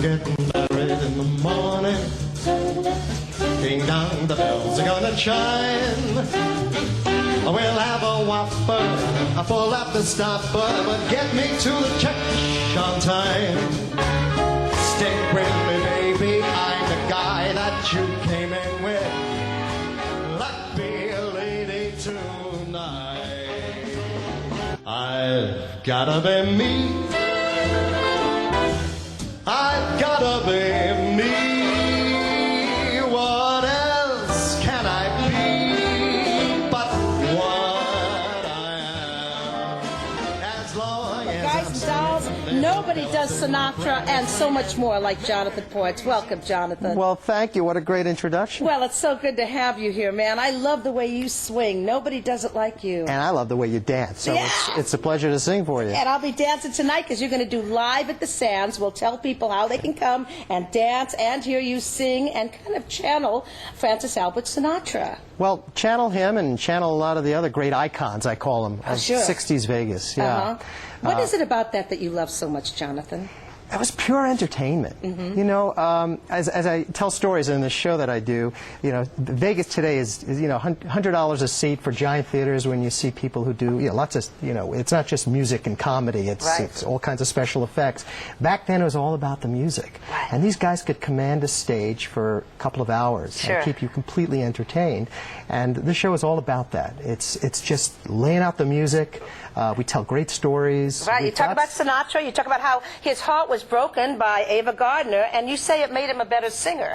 getting married in the morning. Ding dong, the bells are gonna chime. We'll have a whopper, a full after stopper, but get me to the church on time. Stick with me, baby, I'm the guy that you came in with. Let me a lady tonight. I've gotta be me. I've gotta be me. What else can I be but what I am? As long as Guys and dolls, nobody does Sinatra and so much more like Jonathan Poretz. Welcome, Jonathan. Well, thank you. What a great introduction. Well, it's so good to have you here, man. I love the way you swing. Nobody does it like you. And I love the way you dance, so Yeah. it's a pleasure to sing for you. And I'll be dancing tonight because you're going to do Live at the Sands. We'll tell people how they can come and dance and hear you sing and kind of channel Francis Albert Sinatra. Well, channel him and channel a lot of the other great icons, I call them, of Sure. 60s Vegas. Yeah. What is it about that you love so much, Jonathan? It was pure entertainment. You know, as I tell stories in this show that I do, you know, Vegas today is you know, $100 a seat for giant theaters when you see people who do, you know, lots of, you know, it's not just music and comedy, it's all kinds of special effects. Back then it was all about the music. And these guys could command a stage for a couple of hours and keep you completely entertained. And this show is all about that. It's just laying out the music. We tell great stories. Right, you talk about Sinatra, you talk about how his heart was broken by Ava Gardner, and you say it made him a better singer.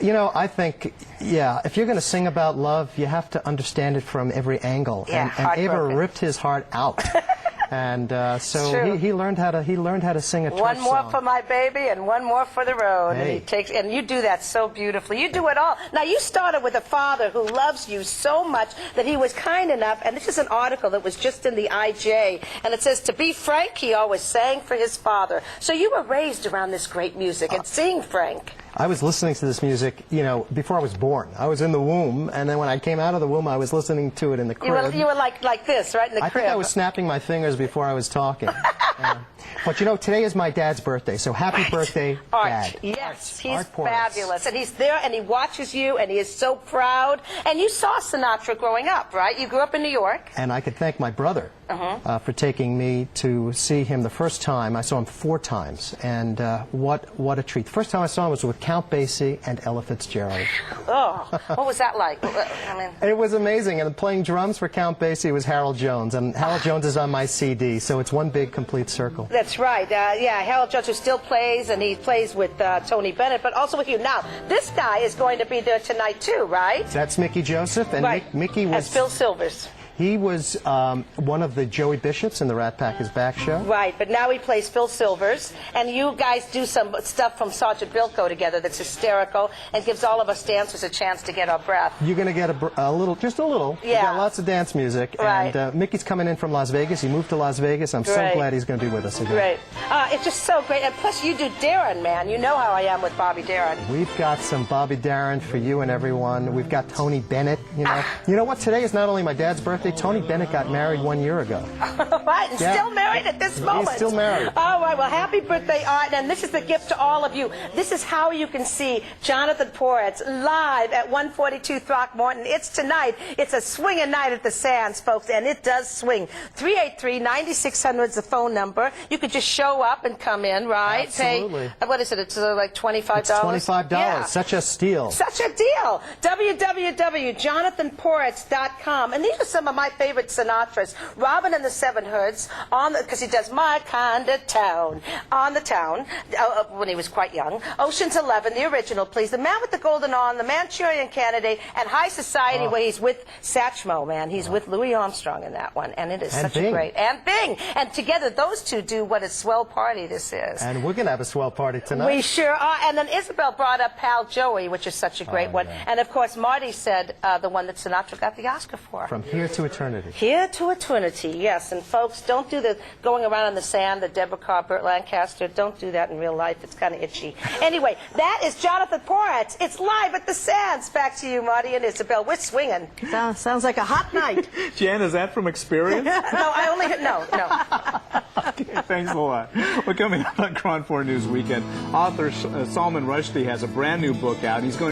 You know, I think, yeah, if you're going to sing about love, you have to understand it from every angle. Yeah, and Ava ripped his heart out. And so he learned how to sing a church One more song. for my baby and one more for the road. Hey. And he takes, and you do that so beautifully. You do it all. Now you started with a father who loves you so much that he was kind enough, and this is an article that was just in the IJ, and it says, to be frank, he always sang for his father. So you were raised around this great music and seeing Frank. I was listening to this music, you know, before I was born. I was in the womb, and then when I came out of the womb, I was listening to it in the crib. You were like this, right, in the crib. I think I was snapping my fingers before I was talking. But you know, today is my dad's birthday, so happy birthday, Dad. Yes, he's Art Poretz. fabulous. And he's there, and he watches you, and he is so proud. And you saw Sinatra growing up, right? You grew up in New York. And I could thank my brother for taking me to see him the first time. I saw him 4 times, and what a treat. The first time I saw him was with Count Basie and Ella Fitzgerald. Oh, what was that like? I mean, it was amazing, and playing drums for Count Basie was Harold Jones, and Harold Jones is on my CD, so it's one big complete circle. That's right. Yeah, Harold Jones, who still plays, and he plays with Tony Bennett, but also with you. Now, this guy is going to be there tonight too, right? That's Mickey Joseph, and Mickey was... As Phil Silvers. He was one of the Joey Bishops in the Rat Pack is Back show. Right, but now he plays Phil Silvers, and you guys do some stuff from Sergeant Bilko together that's hysterical and gives all of us dancers a chance to get our breath. You're going to get a little, just a little. Yeah. We got lots of dance music. Right. And Mickey's coming in from Las Vegas. He moved to Las Vegas. I'm so glad he's going to be with us again. Great. It's just so great. And plus you do Darin, man. You know how I am with Bobby Darin. We've got some Bobby Darin for you and everyone. We've got Tony Bennett. You know what? Today is not only my dad's birthday. Tony Bennett got married 1 year ago. Right, and still married at this moment. He's still married. All right, well, happy birthday, Art, and this is the gift to all of you. This is how you can see Jonathan Poretz live at 142 Throckmorton. It's tonight. It's a swinging night at the Sands, folks, and it does swing. 383-9600 is the phone number. You could just show up and come in, right? Absolutely. Pay, what is it? It's like $25? It's $25. Yeah. Such a steal. Such a deal. www.jonathanporetz.com. And these are some of my favorite Sinatras. Robin and the Seven Hoods, because he does My Kind of Town, On the Town, when he was quite young. Ocean's 11, the original, please. The Man with the Golden Arm, The Manchurian Candidate, and High Society, where he's with Satchmo, man. He's with Louis Armstrong in that one, and it is such a great. And Bing. And together, those two do what a swell party this is. And we're going to have a swell party tonight. We sure are. And then Isabel brought up Pal Joey, which is such a great one. Yeah. And, of course, Marty said the one that Sinatra got the Oscar for. From Here to Eternity. Here to Eternity, yes. And folks, don't do the going around in the sand, the Deborah Carr, Burt Lancaster. Don't do that in real life. It's kind of itchy. Anyway, that is Jonathan Poretz. It's live at the Sands. Back to you, Marty and Isabel. We're swinging. Sounds like a hot night. Jan, is that from experience? No, I only... No. Okay, thanks a lot. Well, coming up on KRON 4 News Weekend, author Salman Rushdie has a brand new book out. He's going